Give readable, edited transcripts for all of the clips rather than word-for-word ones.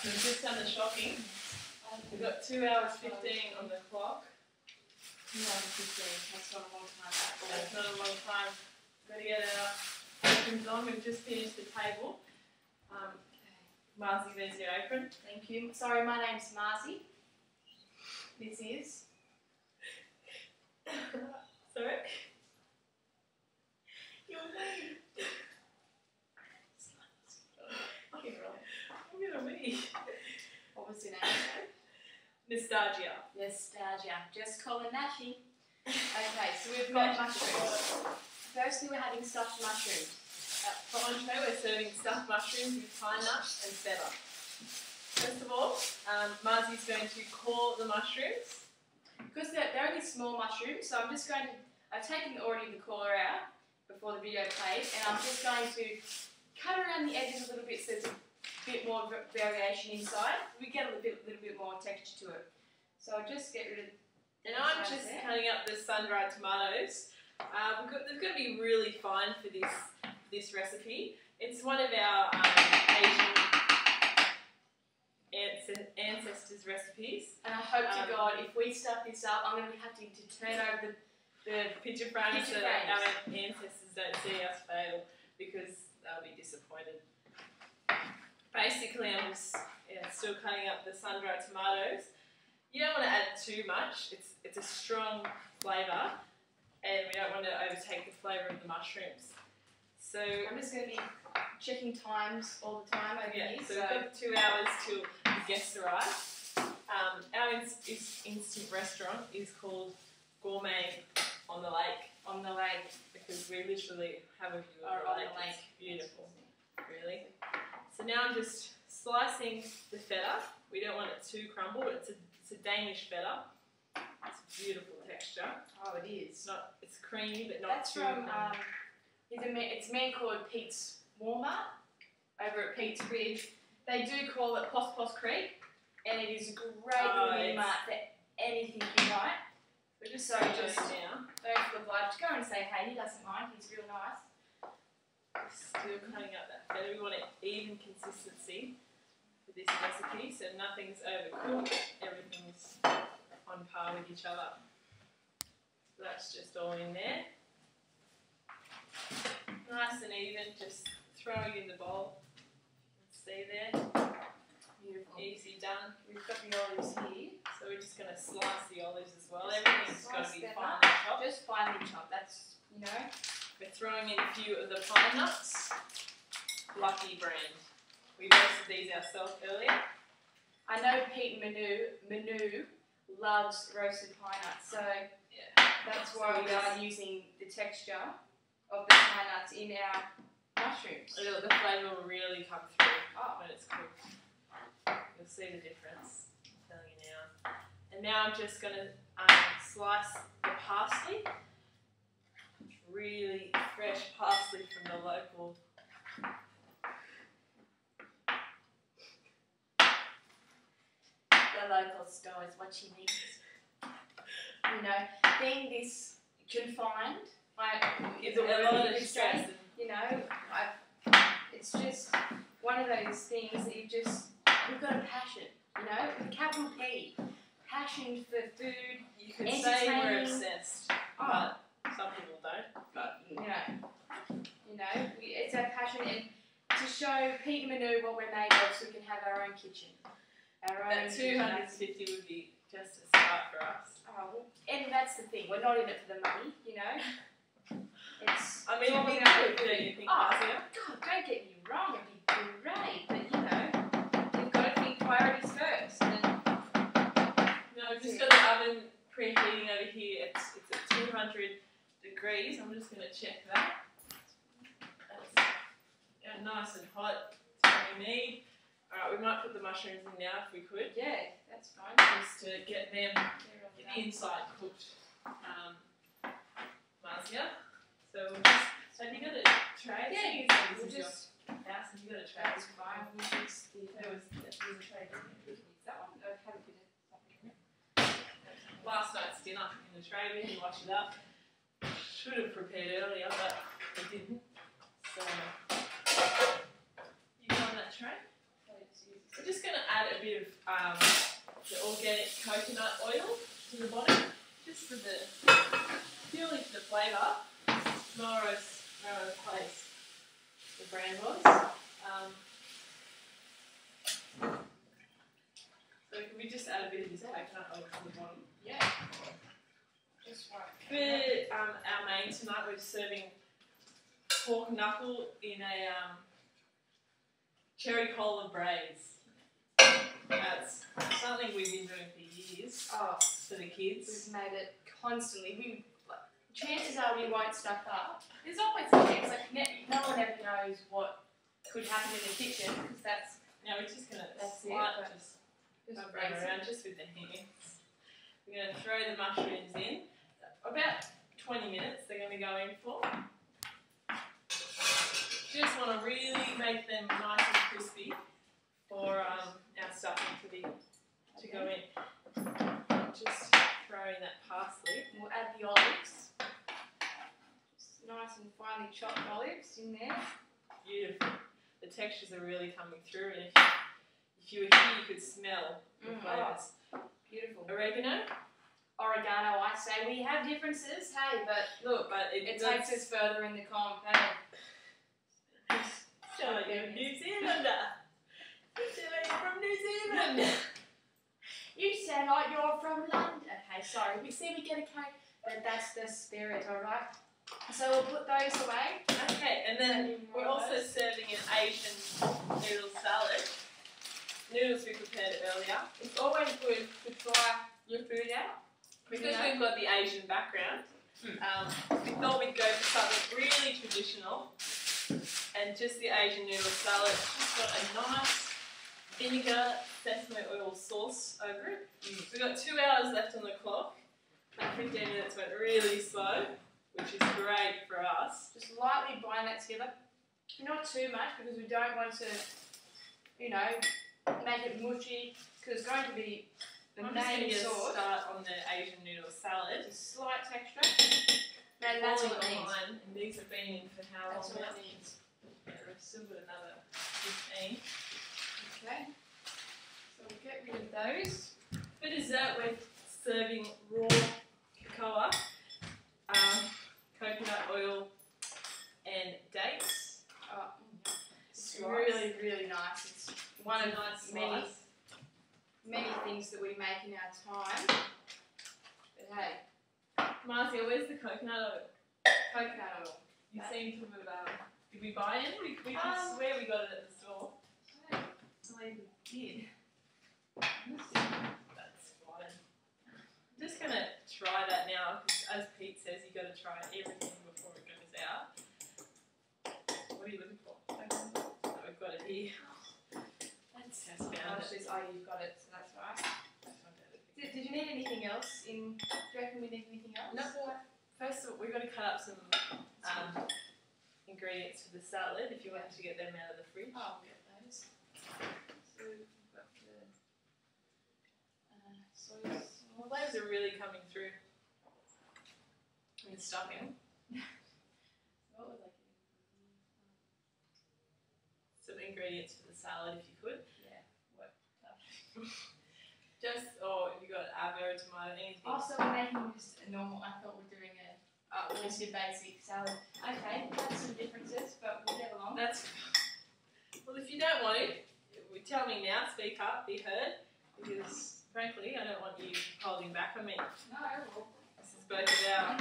we've just done the shopping. We've got 2 hours 15 on the clock. 2 hours 15, that's not a long time. That's not a long time. We've got to get our aprons on. We've just finished the table. Marzi, there's your apron. Thank you. Sorry, my name's Marzi. This is... Sorry? Your name. Look at me. What was your name? Nostalgia. Nostalgia. Just call it Nashi. Okay, so we've got mushrooms. Firstly, we're having stuffed mushrooms. For entree, we're serving stuffed mushrooms with pine nuts and feta. First of all, Marzi's going to core the mushrooms. Because they're only small mushrooms, so I'm just going to... I've taken already the core out before the video played, and I'm just going to cut around the edges a little bit so there's a bit more variation inside. We get a little bit more texture to it. So I'll just get rid of... And I'm just cutting up the sun-dried tomatoes. They're going to be really fine for this recipe. It's one of our Asian ancestors' recipes. And I hope to God, if we stuff this up, I'm going to have to turn over the picture frames so that our ancestors don't see us fail, because they'll be disappointed. Basically, I'm just still cutting up the sun-dried tomatoes. You don't want to add too much. It's a strong flavour, and we don't want to overtake the flavour of the mushrooms. So I'm just going to be checking times all the time over here. So we've got 2 hours till the guests arrive. Our instant restaurant is called Gourmet on the Lake. On the lake. Because we literally have a view of the lake. It's beautiful, really. So now I'm just slicing the feta. We don't want it too crumbled. It's a Danish feta. It's a beautiful texture. Oh, it is. It's creamy, but not too. That's from it's a man called Pete's Walmart over at Pete's Ridge. They do call it Pos Pos Creek, and it is a great little mart for anything you like. We're just now. Don't feel obliged to go and say, hey, he doesn't mind. He's real nice. Still cutting up that feta. We want an even consistency for this recipe, so nothing's overcooked. Everything's on par with each other. So that's just all in there. Nice and even, just throw it in the bowl. Let's see there. Beautiful. Easy done. We've got the olives here. So we're just going to slice the olives as well. Everything's got to be finely chopped. Just finely chopped, that's, you know. We're throwing in a few of the pine nuts. Lucky brand. We roasted these ourselves earlier. I know Pete Manu loves roasted pine nuts, so yeah, that's why we are using the texture of the pine nuts in our mushrooms. The flavour will really come through when it's cooked. You'll see the difference. I'm telling you now. And now I'm just going to slice the parsley. Really fresh parsley from the local. The local store is what she needs. You know, being this confined, it's a lot of stress. You know, it's just one of those things that you've got a passion, you know, with a capital P. Passion for food. You could say we're obsessed, but some people don't. But you know, it's our passion, and to show Pete and Manu what we're made of, so we can have our own kitchen. That 250 would be just a start for us. Oh, and that's the thing. We're not in it for the money, you know. It's. I mean, it'd be good, don't you think, Marcia? God, don't get me wrong. It'd be great, but you know, you've got to think priorities first. And I've just got the oven preheating over here. It's at 200 degrees. I'm just going to check that. That's nice and hot. That's what we need. Alright, we might put the mushrooms in now if we could. Yeah, that's fine. Just to get them the inside cooked. Marcia. So we'll just. So have you got a tray? Yeah, we'll just. House, have you got a tray? That's fine. We'll just there was a tray. That one? I have a bit of something. Last night's dinner in the tray. We didn't wash it up. Should have prepared earlier, but we didn't. So you got that tray? We're just going to add a bit of the organic coconut oil to the bottom, just for the purely for the flavour. Melrose Place, the brand was. So can we just add a bit of this coconut oil to the bottom? Yeah. Just right. For our main tonight, we're serving pork knuckle in a cherry cola braise. That's something we've been doing for years for the kids. We've made it constantly. Chances are we won't stuff up. There's always a chance. Like no one ever knows what could happen in the kitchen because that's. Now we're just gonna Just rub around just with the hands. We're gonna throw the mushrooms in. About 20 minutes they're gonna go in for. Just want to really make them nice and crispy for our stuffing to go in. Just throwing that parsley. We'll add the olives. Just nice and finely chopped olives in there. Beautiful. The textures are really coming through, and if you were here, you could smell the flavours. Beautiful. Oregano. I say we have differences, hey, but look, it takes us further in the comp, hey. Sound like you're a New Zealander. You sound like you're from New Zealand. You sound like you're from London. Okay, sorry. We get a cake, but that's the spirit, alright? So we'll put those away. Okay, and then we're also serving an Asian noodle salad. Noodles we prepared earlier. It's always good to try your food out. Because we've got the Asian background, we thought we'd go for something really traditional. And just the Asian noodle salad. Just got a nice vinegar sesame oil sauce over it. We've got 2 hours left on the clock. About 15 minutes went really slow, which is great for us. Just lightly bind that together. Not too much because we don't want to, make it mushy because it's going to be the main sauce. Start on the Asian noodle salad. Just a slight texture. And that's what it needs. And these have been in for how long? That's what it needs. Yeah, we've still got another 15. Okay. So we'll get rid of those. For dessert, we're serving raw cocoa, coconut oil, and dates. It's really, really nice. It's one of many things that we make in our time. But hey. Marcia, where's the coconut oil? Coconut oil. You seem to have, did we buy it? We swear we got it at the store. I believe we did. That's fine. I'm just going to try that now, because as Pete says, you've got to try everything before it goes out. What are you looking for? Oh, we've got it here. That's just found it. You've got it, so that's right. Did you need anything else? Do you reckon we need anything else? No, well, first of all, we've got to cut up some ingredients for the salad if you want to get them out of the fridge. Oh, we'll get those. So we've got the soy sauce. The flavors are really coming through. And stuffing. What was I getting? Some ingredients for the salad if you could. Yeah. What? Just, if you got avocado, tomato, anything. Also, we're making just a normal, I thought we're doing just your basic salad. Okay, that's some differences, but we'll get along. Well, if you don't want it, tell me now, speak up, be heard, because frankly, I don't want you holding back on me. No, well. This is both of our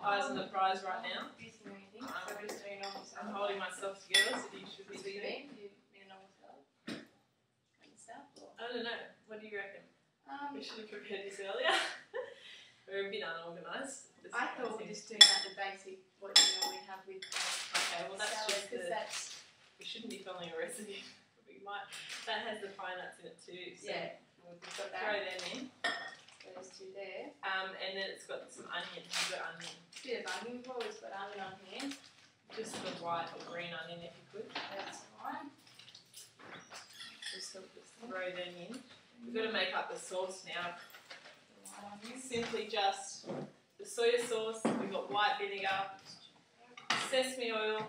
eyes on the prize right now. Using anything, so we're just doing normal salad. I'm holding myself together, so you should be leaving. You mean a normal salad? And stuff? Or? I don't know. What do you reckon? We should have prepared this earlier. We're a bit unorganised. I thought we were just doing like the basic, what you normally have with okay, well that's salad, just we shouldn't be following a recipe. That has the pine nuts in it too. So we'll just throw them in. Those two there. And then it's got some onion. You've got onion. Bit of onion. We've always got onion on here. Just the white or green onion if you could. That's fine. Just throw them in. We've got to make up the sauce now. Simply just the soy sauce, we've got white vinegar, sesame oil.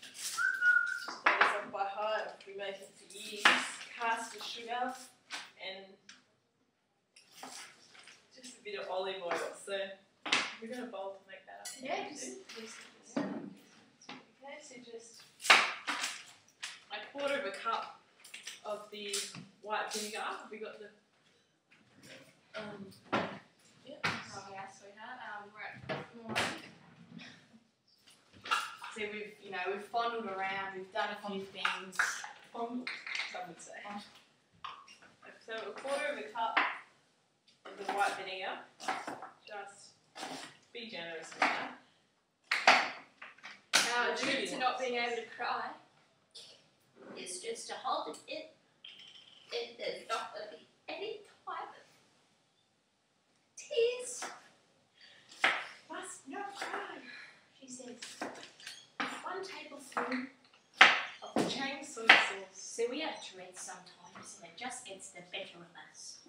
Just throw this off by heart. We may making for years. Caster sugar and just a bit of olive oil. So we're going to bowl to make that up. Yeah, just okay, so just a quarter of a cup of the white vinegar. We got the yeah. Oh yeah, sweetheart. We're at morning. So we've fondled around. We've done a few things. Some would say. So a quarter of a cup of the white vinegar. Just be generous with that. Due to not being able to cry, Is just to hold it in. There's not going to be any type of tears. Must not cry. She says, 1 tablespoon Of the Chang soy sauce. So we have Tourette's sometimes, and it just gets the better of us.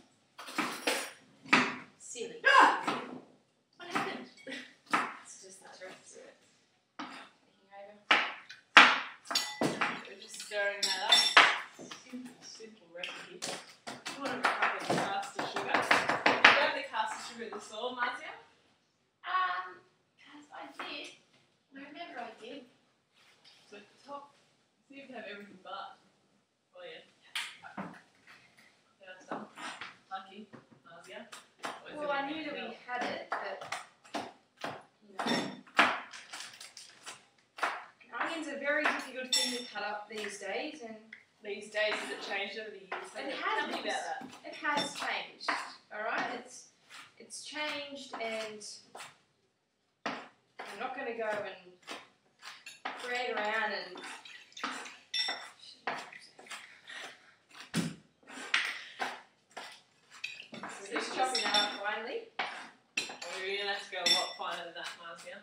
Silly. What happened? it's just the Tourette's. We're just stirring that up. Simple recipe. You want to recover the caster sugar. Did you grab the caster sugar at the store, Marcia? As I did. I remember I did. So at the top, see if you have everything but. Oh yeah. Found some. Lucky, Marcia. Well, I knew that we had it, but onions are a very difficult thing to cut up these days, and These days, has it changed over the years? It Tell has. me about that. it has changed. All right, it's changed, and I'm not going to go and parade around and. So just chopping that up finely. We're really going to have to go a lot finer than that, Marcia.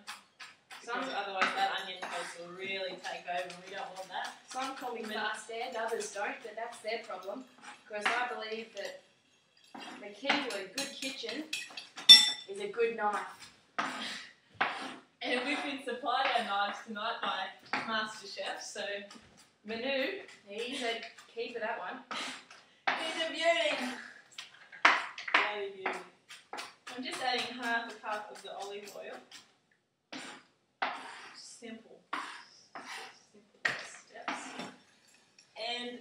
Some Because otherwise that onion paste will really take over and we don't want that. some call me fast and others don't, but that's their problem. Because I believe that the key to a good kitchen is a good knife. And we've been supplied our knives tonight by Master Chef, so Manu, he's a key for that one. he's a beauty. Really beauty. I'm just adding half a cup of the olive oil. Simple steps. And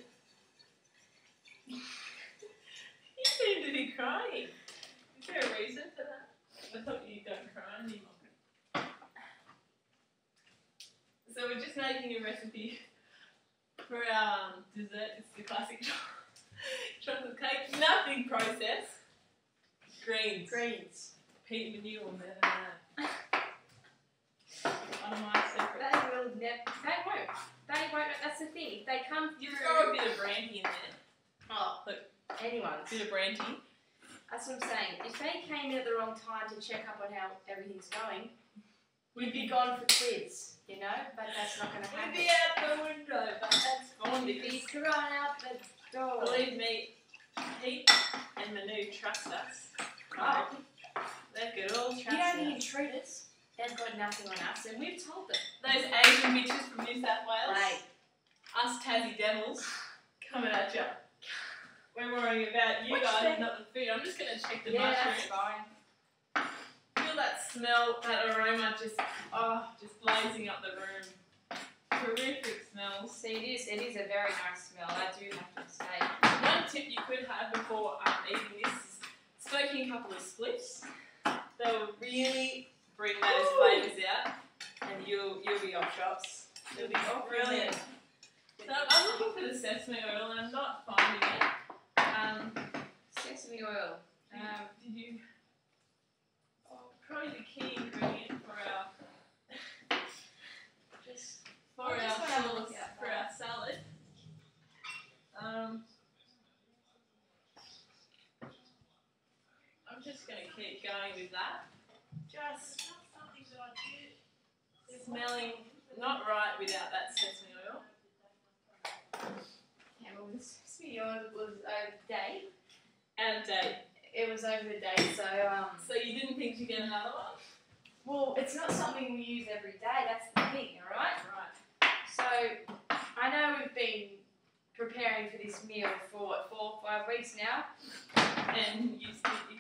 you seem to be crying. Is there a reason for that? I thought you don't cry anymore. So we're just making a recipe for our dessert. It's the classic chocolate cake. Nothing processed. Greens. Peat manure on there. One of my secrets. They will never. They won't. That's the thing. If they come You through. throw a bit of brandy in there. Oh, Look, anyone's. a bit of brandy. That's what I'm saying. If they came in at the wrong time to check up on how everything's going, we'd be gone for quids, you know? But that's not going to happen. We'd be out the window, but that's fine We'd be because thrown out the door. believe me, Pete and Manu trust us. Oh, They could all trust you don't us. need intruders. They've got nothing on us, and we've told them. Those Asian bitches from New South Wales, Like, us Tassie devils, coming at you. We're worrying about you Which guys, they- not the food. I'm just going to check the yeah, that's mushrooms. fine. Feel that smell, that aroma, just blazing up the room. Terrific smells. See, it is a very nice smell, I do have to say. One tip you could have before eating this is smoking a couple of spliffs. They'll really bring those flavours out, and you'll be off shops. It'll be brilliant. So I'm looking for the sesame oil, and I'm not finding it. Sesame oil. Did you? Oh, probably the key ingredient for our Just for I our just wanna have a look sauce, at for that. our salad. I'm just going to keep going with that. Just smelling not right without that sesame oil. yeah, well, the sesame oil was over the day. And a date. It was over the day, so So you didn't think to get another one? well, it's not something we use every day. That's the thing, all right? Right. So I know we've been preparing for this meal for what, 4 or 5 weeks now. And you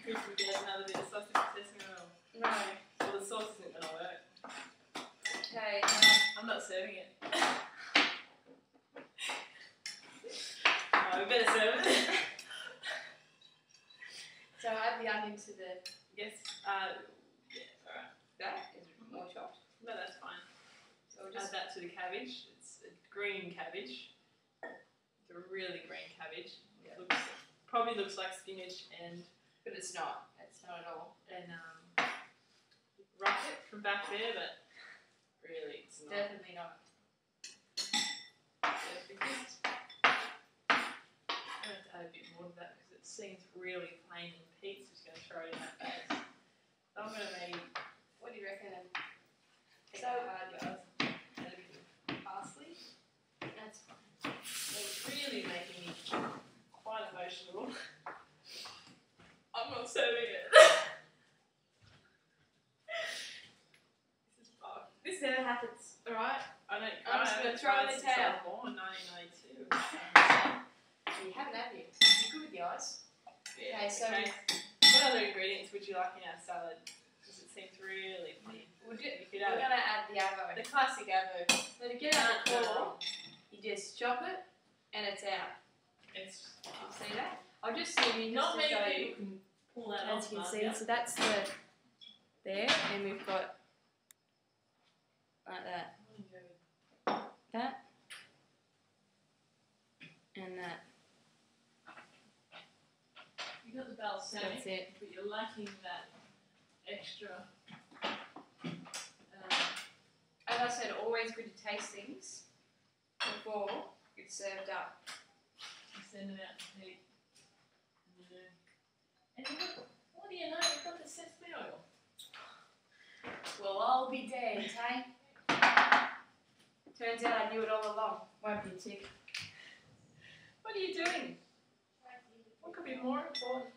could get another bit of sausage with sesame oil. No. Well, the sauce isn't going to work. Okay. I'm not serving it. Oh, we better serve it. So add the onion to the. Yes. Yeah. All right. That is more chopped. No, that's fine. So we'll Add just. that to the cabbage. It's a green cabbage. It's a really green cabbage. Yeah. Probably looks like spinach and. But it's not. It's not at all. And rough it from back there, but really it's not. Definitely not. Yeah, because I'm going to have to add a bit more to that because it seems really plain and Pete's just going to throw it in that face. So I'm going to maybe, What do you reckon? take a hard yard, add a bit of parsley. That's fine. So it's really making me quite emotional. I'm not serving it. This never happens, alright? I'm just going to throw in the towel. Born 1992. You haven't, have you? You're good with the eyes. Yeah, Okay, so what other ingredients would you like in our salad? Because it seems really thin. we're You could going add to add the avo. the classic avo. So to get out the core, you just chop it and it's out. It's You see that? I'll just zoom in not just to many show you. people can pull that As off. you can Mark, see, yeah. so that's the there, and we've got like that, that, and that. You got the balsamic, That's it. but you're lacking that extra. As I said, always good to taste things before it's served up. Send it out to Pete. And what do you know? You've got the sesame oil. Well, I'll be damned, hey? Turns out I knew it all along. Won't be a tick. What are you doing? What could be more important?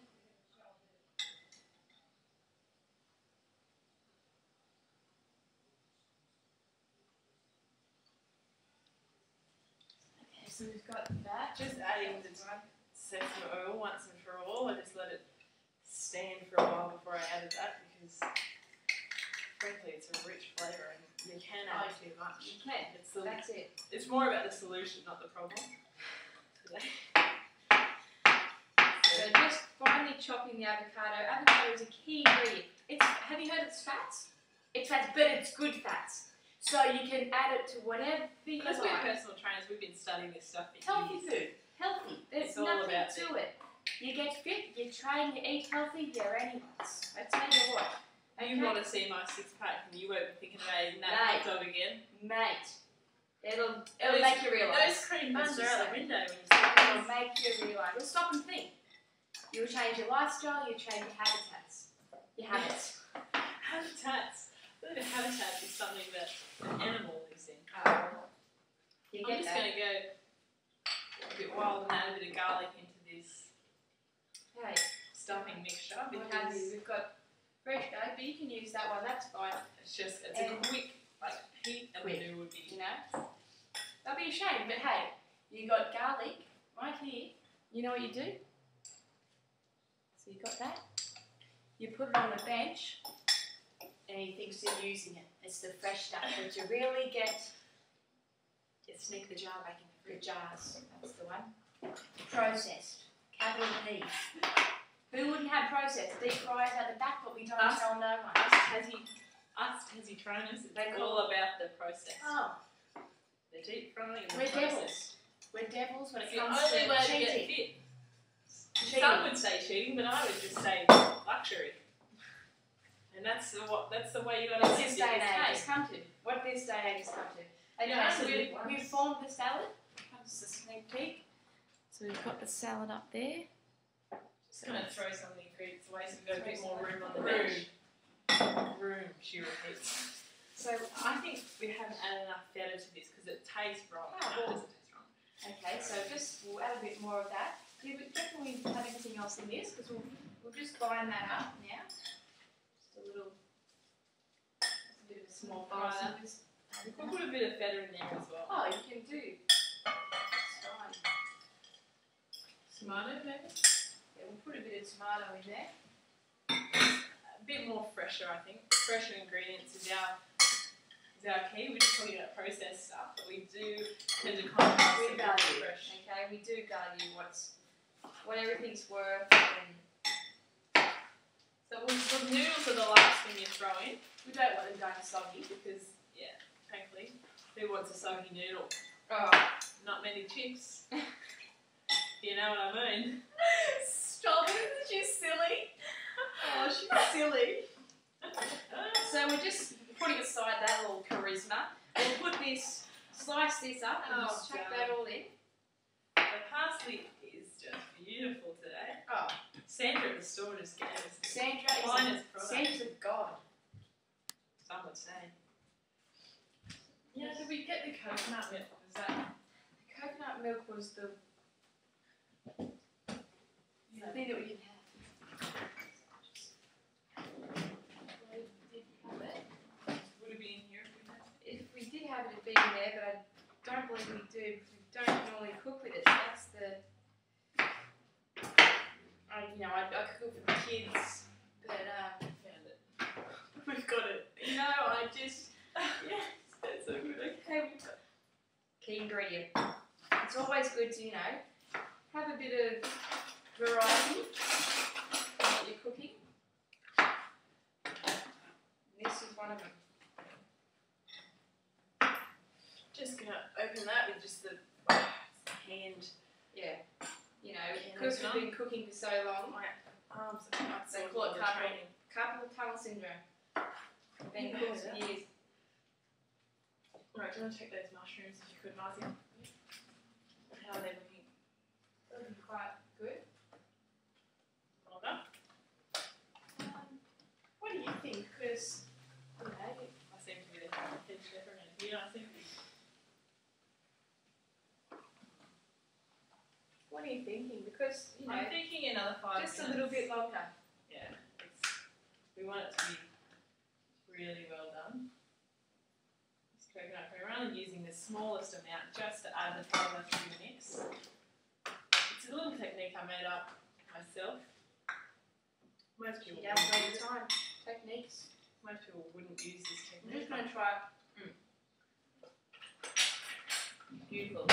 Okay, so we've got that. Just adding the sesame oil once and for all. I just let it stand for a while before I added that because, frankly, it's a rich flavour and you can add too much. You can. That's it. It's more about the solution, not the problem. So just finely chopping the avocado. Avocado is a key ingredient. Have you heard it's fats? It's fats, but it's good fats. So you can add it to whatever you Because we're like. personal trainers, we've been studying this stuff for Healthy years. food. Healthy. There's It's all nothing about to it. You get fit, you train, you eat healthy, you're anyone's. I tell you what. You want to see my six pack and you won't be thinking about eating that Mate. hot dog again. Mate, it'll make you realise. Those cream buns are out the window when you It'll make you realise. You'll stop and think. You'll change your lifestyle, you'll change your habitats. Your habits. Habitats. I think a habitat is something that an animal lives in. You I'm get just that. going to go a bit wild and add a bit of garlic into this Okay. stuffing mixture What have because you? We've got fresh garlic, but you can use that one, that's fine. it's a And quick, like heat and quick. it would be. You know? That'll be a shame, but hey, you got garlic right here. You know what you do? So you got that. You put it on the bench, and he thinks you're using it. It's the fresh stuff, but you really get. Just sneak the jar back in the The fridge. jars, that's the one. Processed, capital P. Who wouldn't have processed? Deep fries at the back, but we don't Us. tell no one. Us Tassie trainers, it's They all about the process. Oh, The deep frying and the we're process. devils. We're devils when it It's the comes only way to to get cheating. fit. Cheating. Some would say cheating, but I would just say luxury. And that's the way you got to What live this day and age has this come to. What this day and age has come to. Anyway, Yeah, so really we've formed the salad. Comes the sneak peek. So we've got the salad up there. Just going to throw some of the ingredients away so we've got a bit more room on the Room. bench. Room, she repeats. So, I think we haven't added enough feta to this because it tastes wrong. Oh, No, well. it doesn't taste wrong. okay, so we'll add a bit more of that. Do you reckon we have anything else in this? Because we'll just bind that up now. Just a little, just a bit of a small Fry fry. that. We could put a bit of feta in there as well. Oh, you can do. It's fine. bit of tomato in there. A bit more fresher, I think. Fresher ingredients is our key. We're just talking about processed stuff, but we do tend to contrast We it with value, fresh. okay? We do value what everything's worth. And So the noodles are the last thing you throw in, we don't want them going soggy. because, yeah, frankly, who wants a soggy noodle? Oh. Not many chicks. You know what I mean? Stop it, she's silly. Oh, she's silly. So we're just putting aside that little charisma. We'll put this, slice this up and just chuck that all in. The parsley is just beautiful today. Oh, Sandra at the store just gave us the Sandra's a god. some would say. Yeah, did we get the coconut milk? Was that Coconut milk was the thing that we didn't have. We did have it. would it be in here if we had it? If we did have it, it'd be in there, but I don't believe we do because we don't normally cook with it. That's the. I cook for the kids, but Found it. We've got it. I just. Yes, that's so good. Okay, we've got key ingredient. It's always good to, have a bit of variety in what you're cooking. And this is one of them. Just gonna open that with just the hand. Yeah. Because we've been cooking for so long, My arms are they call it carpal tunnel syndrome. Been cooked for years. Right, do you want to check those mushrooms if you could, Marcy? How are they looking? Looking quite good. Well done. What do you think? Because, I seem to be the head chef around here. I seem to be. what are you thinking? Because, I'm thinking another 5 just minutes. a little bit longer. Yeah, we want it to be really well done. This coconut cream, rather than using the smallest amount just to add the flavour through the mix. It's a little technique I made up myself. Most She people does all wouldn't the use it. time. Techniques. Most people wouldn't use this I'm technique. just going to try it. Beautiful.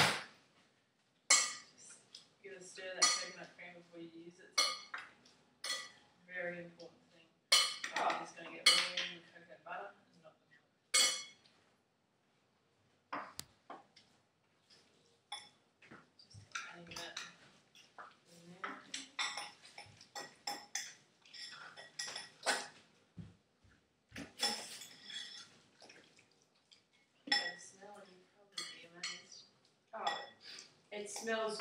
Just give it a stir that coconut cream before you use it. Very important thing. Oh, I'm just going to get room coconut butter and not the milk. Just adding that in there. Yeah, the smell, and you'd probably be amazed. Oh, it smells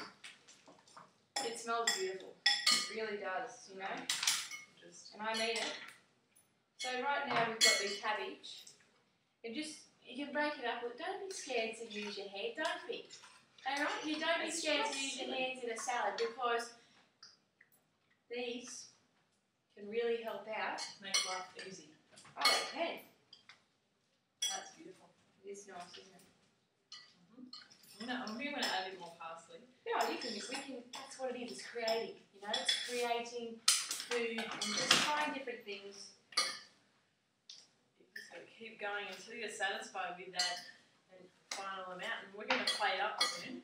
beautiful. It really does, Just And I mean it. So right now we've got the cabbage. And you can break it up. Don't be scared to use your hand. Don't be. Alright? You don't be It's scared to just use your silly. hands in a salad because these can really help out. make life easy. Oh, they can. That's beautiful. It is nice, isn't it? I'm going to add a bit more parsley. Yeah, we can, that's what it is, it's creating, it's creating food and just trying different things. You just got to keep going until you're satisfied with that final amount. And we're going to plate up soon.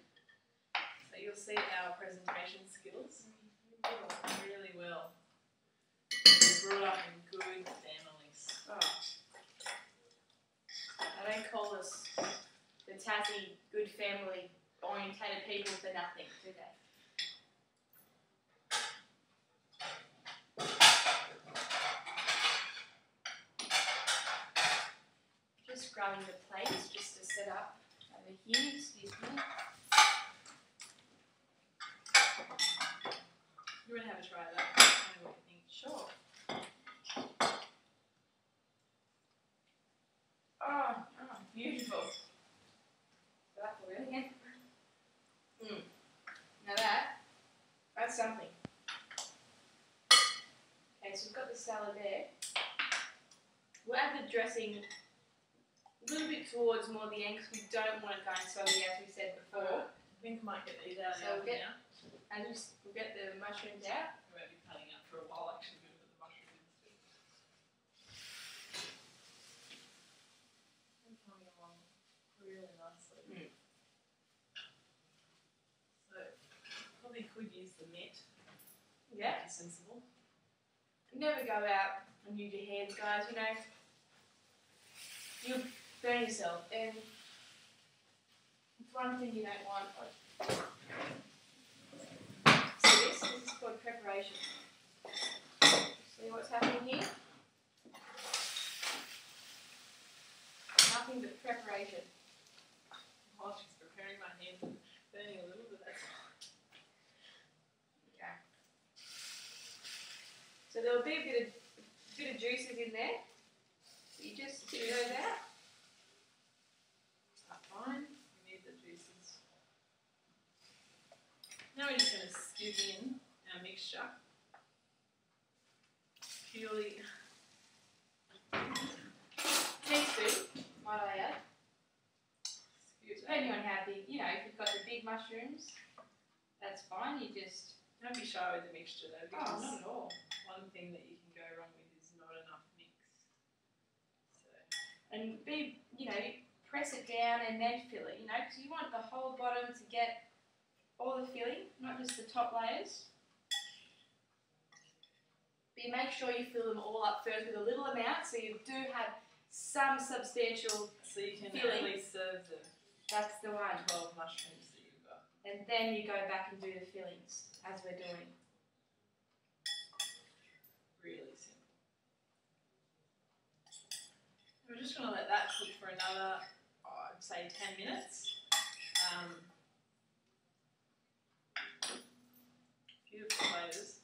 So you'll see our presentation skills. We do it really well. We're brought up in good families. Oh. They don't call us the Tassie good family orientated people for nothing, do they? Just grabbing the plates just to set up over here, excuse me. You want to have a try of that? Tell me what you think. Sure. Oh, beautiful. That for real again. Now that's something. Okay, so we've got the salad there. We'll add the dressing a little bit towards more the end because we don't want it going soggy as we said before. I think I might get these out So of the oven now. And we'll get the mushrooms out. We won't be cutting up. for a while actually going to put the mushroom instead. I'm coming along really nicely. So probably could use the net. Yeah. Sensible. Never go out and use your hands, guys. You know, you'll burn yourself, and it's one thing you don't want. See this? This is called preparation. See what's happening here? Nothing but preparation. While she's preparing, my hands are burning a little, but that's fine. Okay. So there'll be a bit of juices in there. So you just spit those out. That's fine. We need the juices. Now we're just going to scoop in our mixture. Purely. Teaspoon, might I add. Scoop Depending on how big, you know, if you've got the big mushrooms, that's fine. You just. Don't be shy with the mixture though, Oh, because not at all. one thing that you can go wrong with is not enough mix. So. And you know, press it down and then fill it, you know, because you want the whole bottom to get all the filling, not just the top layers. But you make sure you fill them all up first with a little amount, so you do have some substantial. So you can filling. only serve the That's the one. 12 mushrooms that you've got. And then you go back and do the fillings, as we're doing. Really simple. We're just going to let that cook for another, I'd say 10 minutes. Beautiful flavours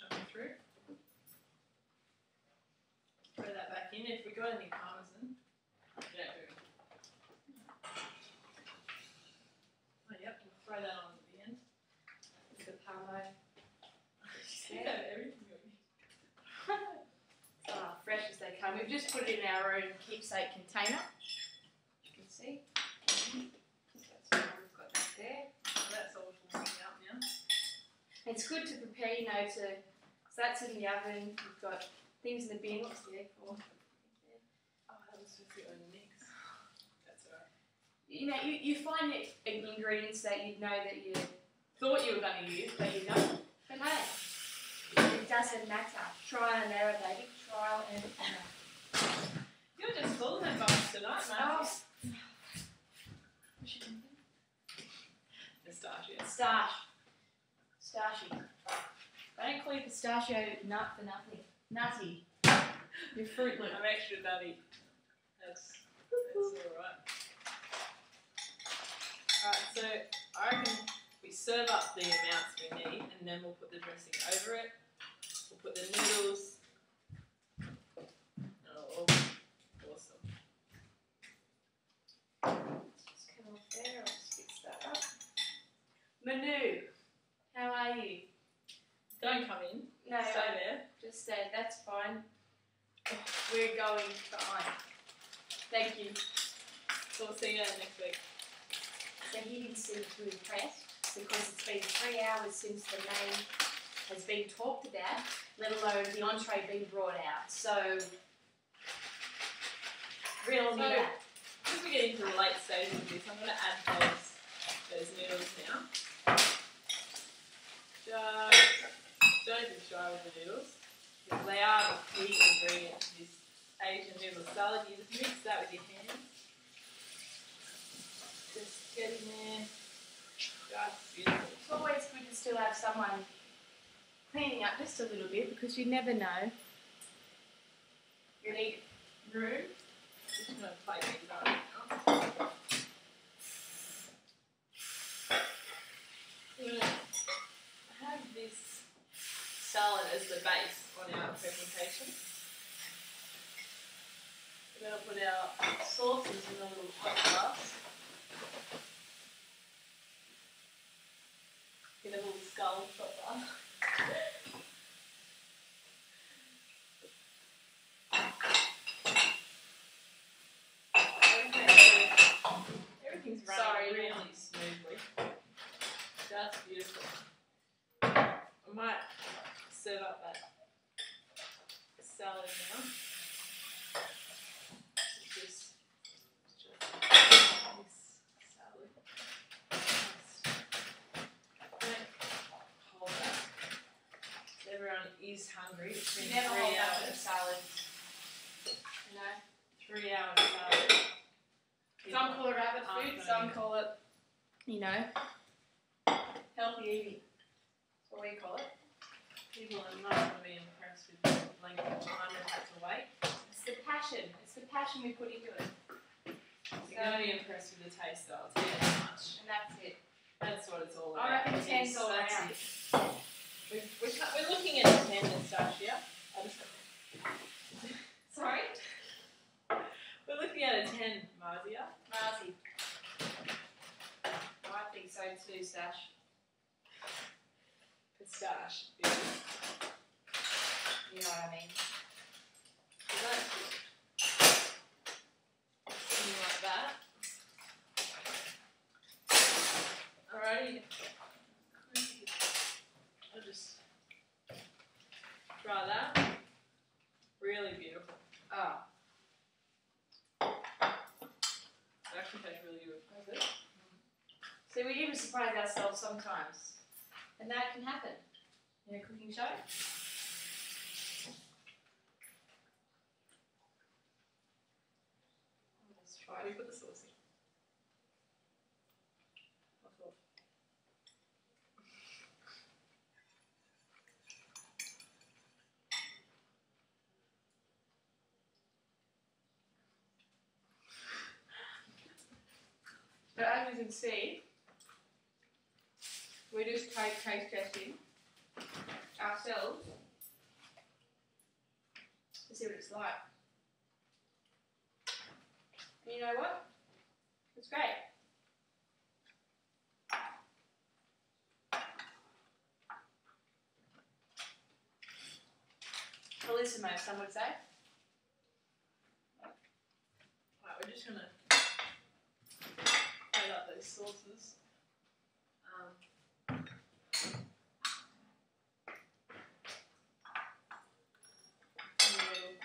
coming through. Throw that back in. If we got any parmesan, we don't do it. Oh, yep, we'll throw that on at the end. The parmo. You have everything you need. Fresh as they come. We've just put it in our own keepsake container. You can see. That's why we've got that there. So that's all falling out now. It's good to prepare, you know, so that's in the oven. We've got things in the bin. What's the egg for? Oh, that was supposed to go in the mix. That's alright. You know, you find ingredients that you know that you thought you were going to use, but you don't. But hey, it doesn't matter. Trial and error, baby. Trial and error. You're just full of advice tonight, Matthew. What's your name? Pistachio. Pistachio. I don't call you pistachio nut for nothing. Nutty. You're Fruit Loop. I'm extra nutty. That's alright. Alright, so I reckon we serve up the amounts we need and then we'll put the dressing over it. We'll put the noodles. Oh, awesome. Just come off there, I'll just fix that up. Manu, how are you? Don't come in. No, Stay there. just stay, that's fine. We're going fine. Thank you. So we'll see you next week. So he didn't seem too impressed because it's been 3 hours since the main has been talked about, let alone the entree being brought out. So, reel me back. As we get into the late stages of this, I'm going to add those noodles now. Just don't be shy with the noodles, because they are the key ingredient to this Asian noodle salad. You just mix that with your hands. Just get in there. Just beautiful. It's always good to still have someone cleaning up just a little bit because you never know. You need room. Just going to plate these up now. We're going to have this salad as the base on our presentation. We're going to put our sauces in a little hot glass. Get a little skull shot glass. Everything's running really smoothly. That's beautiful. serve up that salad now. Just this salad. Don't hold that. Everyone is hungry. It's been You never 3 hold back with a hours. salad. You know? 3 hours salad. Some call it rabbit aren't food, gonna some be- call it, you know, healthy eating. That's what we call it. People are not going to be impressed with the length of time they've had to wait. It's the passion. It's the passion we put into it. You're going to be impressed with the taste, though. I'll tell you that much. And that's it. That's what it's all I about. reckon 10's all That's around. it. We're looking at a 10 and stuff here. Sorry? We're looking at a 10, Marzia. Marzi. I think so too, Stash. Pistache. You know what I mean. So that's good. Something like that. Alrighty. I'll just try that. Really beautiful. Oh. It actually tastes really good. Does it? See, we even surprise ourselves sometimes. And that can happen in a cooking show. Let's Why try do we it. put the sauce in? I thought. So as you can see, we just taste testing ourselves to see what it's like. And you know what? It's great. Bellissimo, some would say. Right, we're just gonna add up those sauces. In the little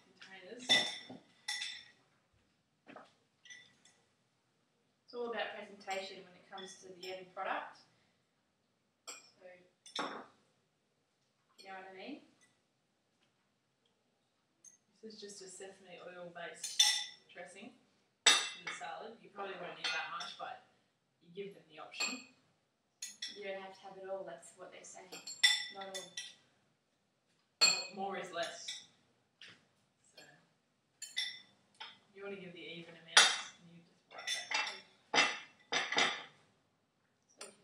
containers. It's all about presentation when it comes to the end product. So, you know what I mean? This is just a sesame oil based dressing for the salad. You probably won't need that much, but you give them the option. You don't have to have it all, that's what they're saying. Not all. More is less. So you want to give the even amounts, and you just write that.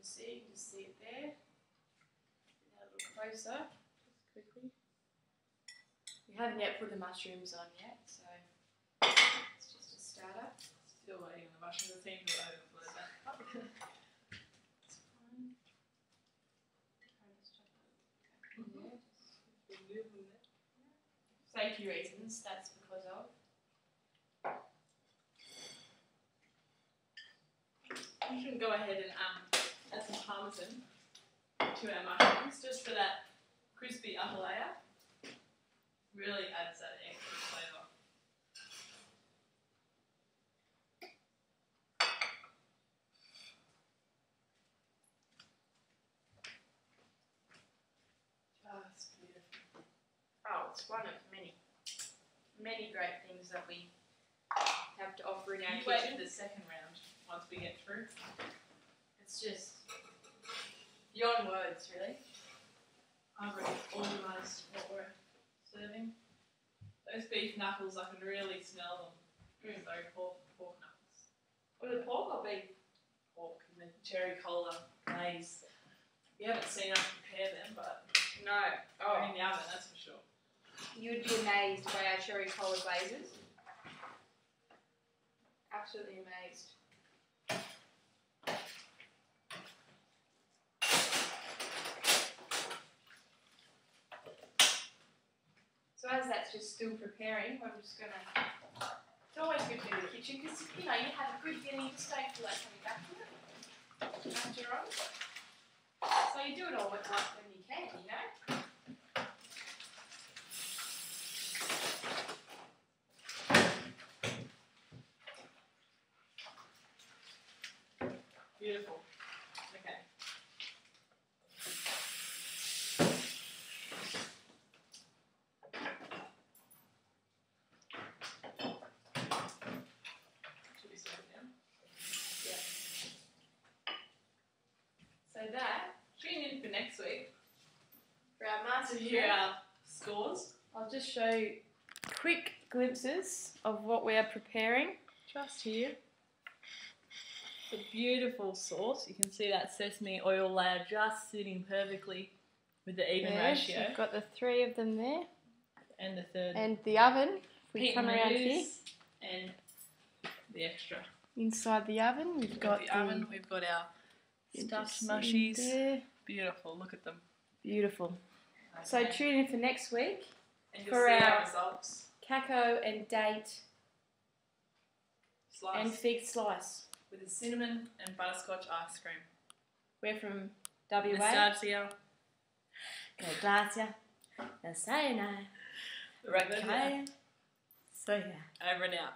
So you can just see it there. Get that a little closer, just quickly. We haven't yet put the mushrooms on yet, so it's just a starter. Still waiting on the mushrooms. It seems to overflow that cup. It's fine. I'll just chuck that in there. Safety reasons, that's because of. You can go ahead and add some parmesan to our mushrooms just for that crispy upper layer. Really adds that extra flavour. Just beautiful. Oh, it's one of many great things that we have to offer in our You wait kitchen. for the second round once we get through. It's just beyond words, really. I've already organised what we're serving. Those beef knuckles, I can really smell them. So pork knuckles. Was it pork or beef? Pork and then cherry cola glaze. You haven't seen us prepare them, but No. they're in the oven, that's for sure. You'd be amazed by our cherry cola glazes. Absolutely amazed. So as that's just still preparing, I'm just gonna. It's always good to be in the kitchen because you know you have a good dinner, you just don't feel like coming back to it after you're on. So you do it all when you can, you know. Beautiful. Okay. Should we start now? Yeah. So that, Tune in for next week for our master to hear our scores. I'll just show you quick glimpses of what we are preparing. Just here. It's a beautiful sauce. You can see that sesame oil layer just sitting perfectly with the even ratio. We've got the 3 of them there. And the third. And the oven, if we Pete come around here. And the extra. Inside the oven, we've got the oven. We've got our stuffed mushies. There. Beautiful. Look at them. Beautiful. Okay. So tune in for next week and you'll for see our results. cacao and date Slice. and fig slice. With a cinnamon and butterscotch ice cream. We're from WA. Nostalgia. Go Glacia. The sayonara. Right there. So yeah. Over and out.